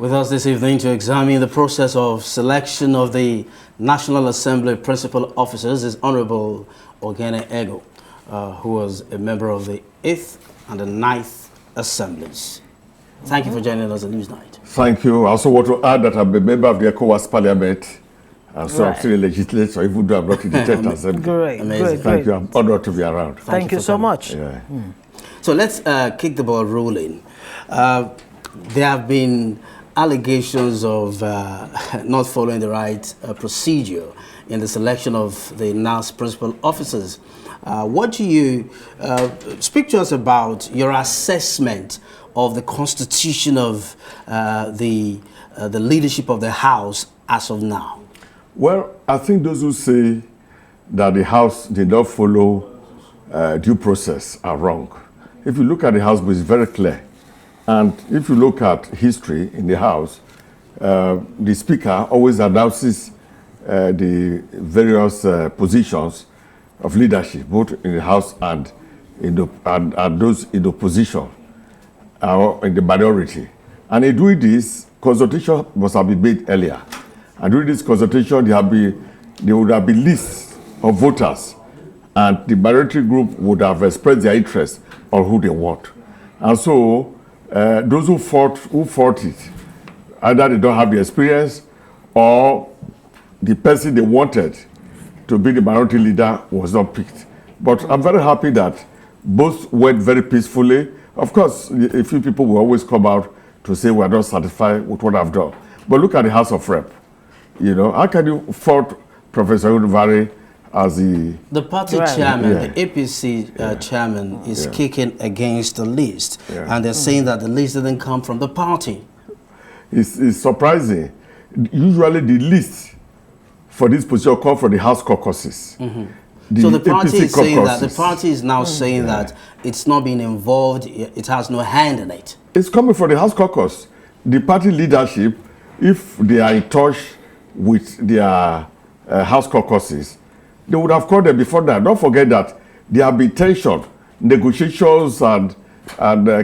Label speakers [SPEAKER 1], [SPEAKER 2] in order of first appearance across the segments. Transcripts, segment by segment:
[SPEAKER 1] With us this evening to examine the process of selection of the National Assembly principal officers is Honorable Oghene Egoh, who was a member of the 8th and the 9th Assemblies. Thank you for joining us on Newsnight.
[SPEAKER 2] Thank you. I also want to add that I'm a member of the ECOWAS Parliament. So I'm still a legislator, even though I'm not in the 10th Assembly.
[SPEAKER 3] Great,
[SPEAKER 1] Amazing.
[SPEAKER 2] Thank you. I'm honored to be around.
[SPEAKER 3] Thank you so much.
[SPEAKER 2] Yeah.
[SPEAKER 1] So let's kick the ball rolling. There have been allegations of not following the right procedure in the selection of the NAS principal officers. What do you speak to us about your assessment of the constitution of the leadership of the House as of now?
[SPEAKER 2] Well, I think those who say that the House did not follow due process are wrong. If you look at the House, it's very clear. And if you look at history in the House, the Speaker always announces the various positions of leadership, both in the House and and those in opposition or in the minority. And in doing this, consultation must have been made earlier. And during this consultation, there would have been lists of voters, and the minority group would have expressed their interest on who they want. And so, those who fought it, either they don't have the experience or the person they wanted to be the minority leader was not picked. But I'm very happy that both went very peacefully. Of course, a few people will always come out to say we're not satisfied with what I've done. But look at the House of Rep. You know, how can you fault Professor Udvari as the
[SPEAKER 1] party chairman, the APC chairman, is kicking against the list, and they're saying that the list didn't come from the party.
[SPEAKER 2] It's surprising. Usually the list for this position come from the House caucuses.
[SPEAKER 1] So the party is saying that the party is now saying that it's not being involved, it has no hand in it.
[SPEAKER 2] It's coming from the House caucus. The party leadership, if they are in touch with their House caucuses, they would have called them before that. Don't forget that there have been tension, negotiations and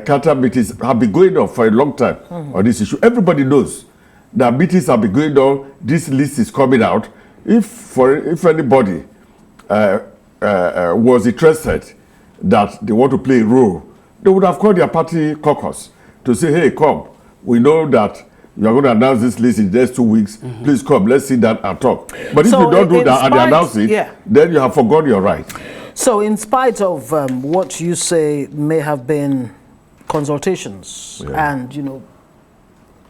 [SPEAKER 2] counter meetings have been going on for a long time on this issue. Everybody knows that meetings have been going on. This list is coming out. If anybody was interested that they want to play a role, they would have called their party caucus to say, hey, come, we know that you are going to announce this list in the next 2 weeks. Please come, let's sit down and talk. But if you don't do that and they announce it, then you have forgotten your right. So
[SPEAKER 3] in spite of what you say may have been consultations and, you know,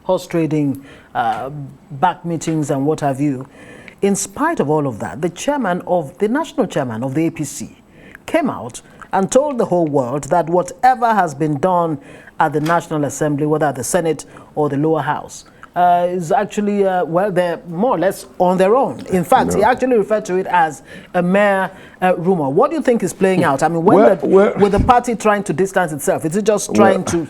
[SPEAKER 3] horse trading, back meetings and what have you, in spite of all of that, the national chairman of the APC came out and told the whole world that whatever has been done at the National Assembly, whether at the Senate or the lower house, is actually, well, they're more or less on their own. In fact, he actually referred to it as a mere rumor. What do you think is playing out? I mean, with the party trying to distance itself, is it just trying to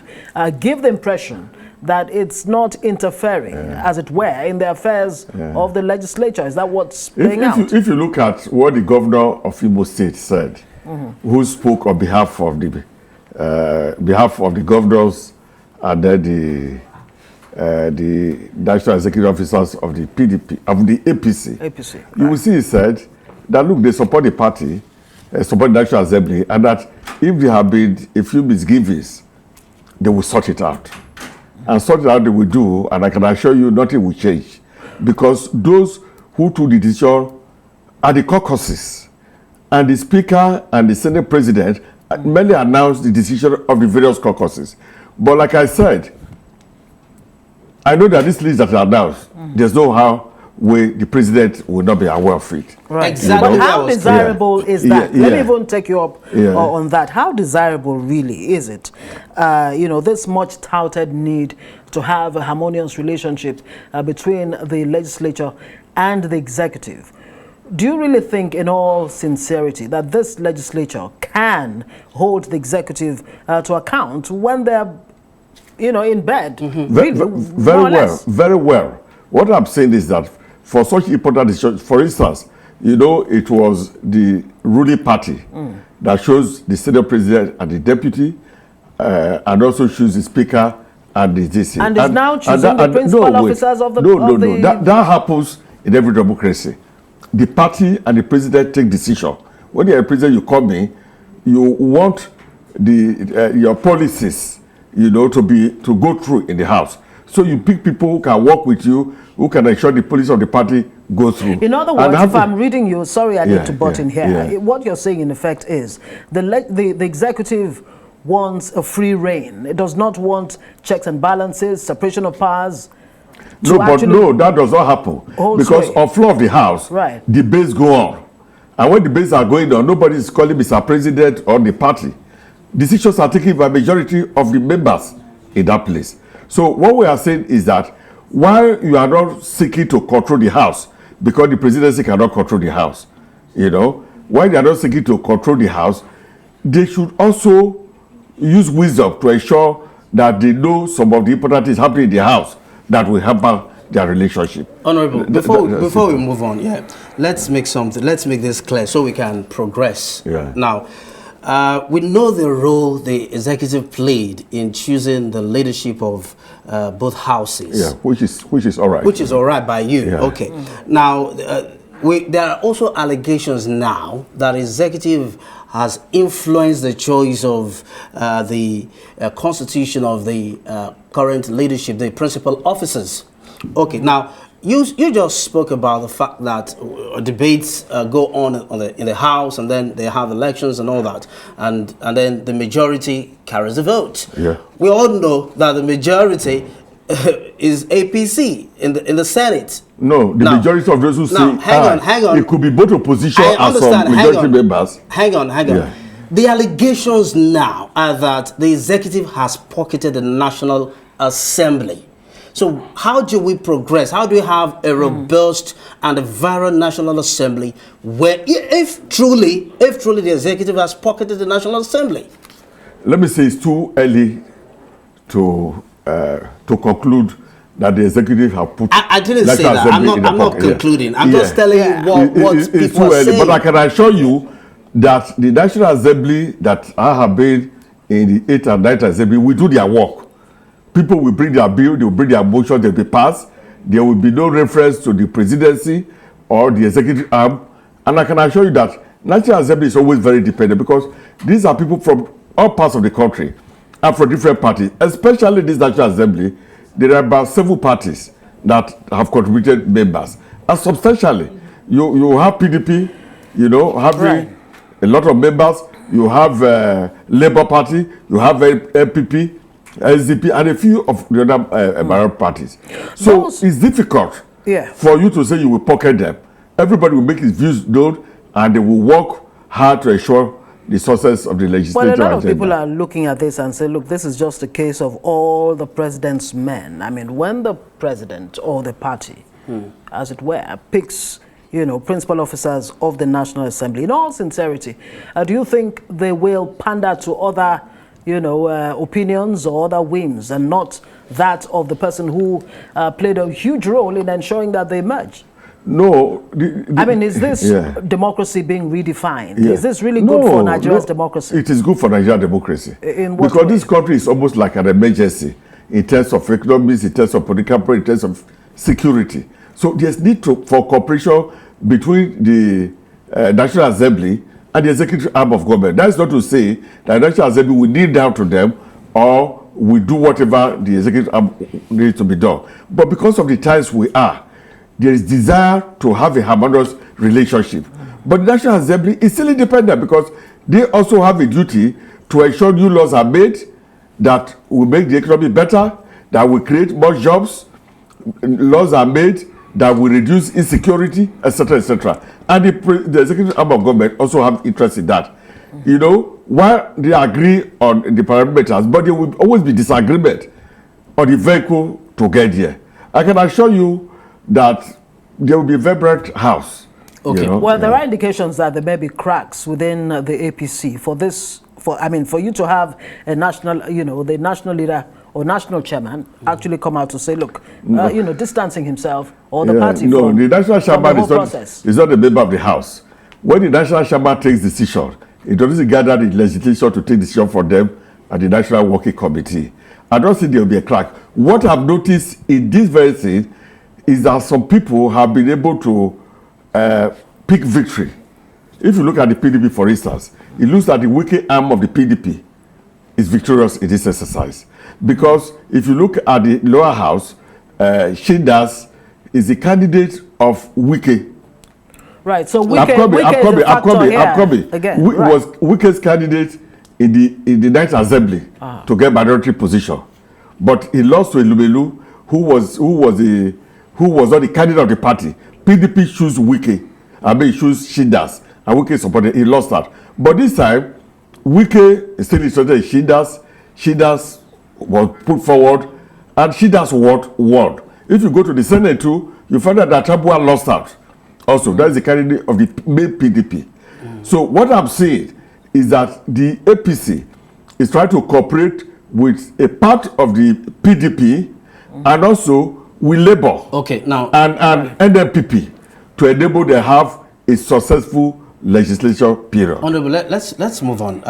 [SPEAKER 3] give the impression that it's not interfering, as it were, in the affairs of the legislature? Is that what's playing out?
[SPEAKER 2] If you look at what the governor of Imo State said, who spoke on behalf of the governors and then the national executive officers of the PDP, of the APC, you will see he said that, look, they support the party, support the National Assembly, and that if there have been a few misgivings, they will sort it out. And sort it out they will do, and I can assure you nothing will change. Because those who took the decision are the caucuses. And the Speaker and the Senate President merely announced the decision of the various caucuses. But like I said, I know that this list that are announced, there's no how way the President will not be aware of it.
[SPEAKER 3] Right. Exactly. But how desirable is that? Let me even take you up on that. How desirable really is it? You know, this much touted need to have a harmonious relationship between the legislature and the executive. Do you really think, in all sincerity, that this legislature can hold the executive to account when they're, you know, in bed?
[SPEAKER 2] Very well. What I'm saying is that for such important decisions, for instance, you know, it was the ruling party that chose the Senate President and the Deputy, and also choose the Speaker and this.
[SPEAKER 3] And is now choosing the principal officers of the...
[SPEAKER 2] No. That happens in every democracy. The party and the president take decision. When you're a president, you come in, you want your policies, to go through in the house. So you pick people who can work with you, who can ensure the policy of the party go through.
[SPEAKER 3] In other words, if I'm reading you, sorry, I need to butt in here. What you're saying, in effect, is the executive wants a free reign. It does not want checks and balances, separation of powers.
[SPEAKER 2] No, that does not happen. Because on floor of the house, debates go on. And when debates are going on, nobody is calling Mr. President or the party. Decisions are taken by majority of the members in that place. So what we are saying is that while you are not seeking to control the house, because the presidency cannot control the house, while they are not seeking to control the house, they should also use wisdom to ensure that they know some of the important things happening in the house that will hamper their relationship.
[SPEAKER 1] Honorable, before we move on, let's make this clear so we can progress. Now, we know the role the executive played in choosing the leadership of both houses.
[SPEAKER 2] Which is all right.
[SPEAKER 1] Which is all right by you. Okay. Now, there are also allegations now that executive has influenced the choice of the constitution of the current leadership, the principal officers. Okay. Now, you just spoke about the fact that debates go on in the House, and then they have elections and all that, and then the majority carries the vote. We all know that the majority is APC in the Senate.
[SPEAKER 2] No, the majority of those who say
[SPEAKER 1] hang on.
[SPEAKER 2] It could be both opposition and some majority members.
[SPEAKER 1] Hang on. The allegations now are that the executive has pocketed the National Assembly. So how do we progress? How do we have a robust and a vibrant National Assembly where, if truly the executive has pocketed the National Assembly?
[SPEAKER 2] Let me say it's too early to conclude that the executive have put...
[SPEAKER 1] I didn't say that. I'm not concluding. I'm just telling you what
[SPEAKER 2] it's
[SPEAKER 1] people
[SPEAKER 2] too
[SPEAKER 1] are
[SPEAKER 2] early,
[SPEAKER 1] saying.
[SPEAKER 2] but I can assure you that the National Assembly that I have been in the 8th and 9th Assembly will do their work. People will bring their bill, they will bring their motion, they will be passed. There will be no reference to the presidency or the executive arm. And I can assure you that National Assembly is always very dependent, because these are people from all parts of the country and from different parties. Especially this National Assembly, there are about 7 parties that have contributed members. And substantially, you have PDP, having a lot of members. You have Labour Party, you have MPP, SDP, and a few of the other minority parties. So it's difficult for you to say you will pocket them. Everybody will make his views known, and they will work hard to ensure the success of the legislature.
[SPEAKER 3] Well, a lot of people are looking at this and say, look, this is just a case of all the president's men. I mean, when the president or the party, as it were, picks, principal officers of the National Assembly, in all sincerity, do you think they will pander to other opinions or other whims, and not that of the person who played a huge role in ensuring that they emerge?
[SPEAKER 2] No.
[SPEAKER 3] I mean, is this democracy being redefined? Is this really good for Nigeria's democracy?
[SPEAKER 2] It is good for Nigerian democracy.
[SPEAKER 3] In what
[SPEAKER 2] because
[SPEAKER 3] way?
[SPEAKER 2] This country is almost like an emergency in terms of economics, in terms of political, in terms of security. So there's need for cooperation between the National Assembly and the executive arm of government. That's not to say that the National Assembly will kneel down to them or will do whatever the executive arm needs to be done. But because of the times we are, there is desire to have a harmonious relationship. But the National Assembly is still independent, because they also have a duty to ensure new laws are made that will make the economy better, that will create more jobs, laws are made that will reduce insecurity, etc., etc. And the executive arm of government also have interest in that. While they agree on the parameters, but there will always be disagreement on the vehicle to get there. I can assure you that there will be a vibrant house.
[SPEAKER 1] Okay.
[SPEAKER 3] Well, there are indications that there may be cracks within the APC for you to have a national, the national leader or national chairman actually come out to say, look, distancing himself or the party from
[SPEAKER 2] the national chairman
[SPEAKER 3] is
[SPEAKER 2] not a member of the house. When the national chairman takes decision, it doesn't gather the legislature to take decision for them at the National Working Committee. I don't think there will be a crack. What I've noticed in this very thing is that some people have been able to pick victory. If you look at the PDP, for instance, it looks like the wicked arm of the PDP is victorious in this exercise. Because if you look at the lower house, Shindas is the candidate of Wike.
[SPEAKER 3] Right, so Wike is the factor here. Again,
[SPEAKER 2] was Wike's candidate in the Ninth Assembly to get minority position, but he lost to Elubelu, who was not the candidate of the party. PDP choose Wike, choose Shindas, and Wike supported. He lost that, but this time Wike still supported Shindas. Shindas was put forward, and Shindas won. If you go to the Senate too, you find that Atabua lost out. Also, that is the candidate of the main PDP. So what I'm saying is that the APC is trying to cooperate with a part of the PDP and also with Labour and NPP to enable them to have a successful legislature period.
[SPEAKER 1] Honorable, let's move on.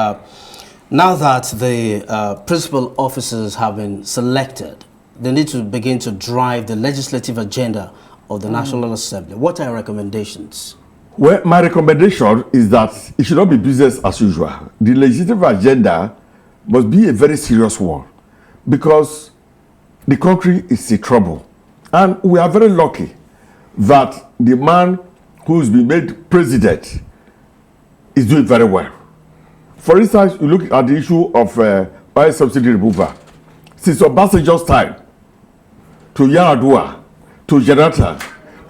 [SPEAKER 1] Now that the principal officers have been selected, they need to begin to drive the legislative agenda of the National Assembly. What are your recommendations?
[SPEAKER 2] Well, my recommendation is that it should not be business as usual. The legislative agenda must be a very serious one because the country is in trouble. And we are very lucky that the man who's been made president is doing very well. For instance, you look at the issue of oil subsidy removal. Since Obasanjo's time, to Yaradua, to Jonathan,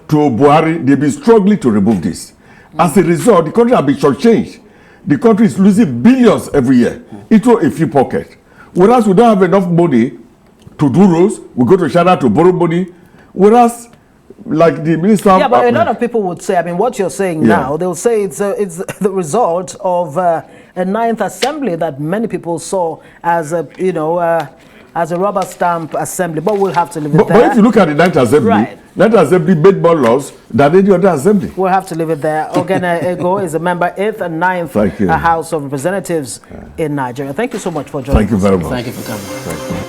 [SPEAKER 2] to Buhari, they've been struggling to remove this. As a result, the country has been shortchanged. The country is losing billions every year into a few pockets. Whereas we don't have enough money to do roads, we go to China to borrow money. Whereas, like the minister...
[SPEAKER 3] Yeah, but a lot of people would say, I mean, what you're saying now, they'll say it's the result of a Ninth Assembly that many people saw as a, as a rubber stamp assembly, but we'll have to leave it there.
[SPEAKER 2] But if you look at the Ninth Assembly, Ninth Assembly made more laws than any other assembly.
[SPEAKER 3] We'll have to leave it there. Oghene Egoh is a member 8th and 9th House of Representatives in Nigeria. Thank you so much for joining us.
[SPEAKER 2] Thank you very much.
[SPEAKER 1] Thank you for coming.
[SPEAKER 2] Thank you.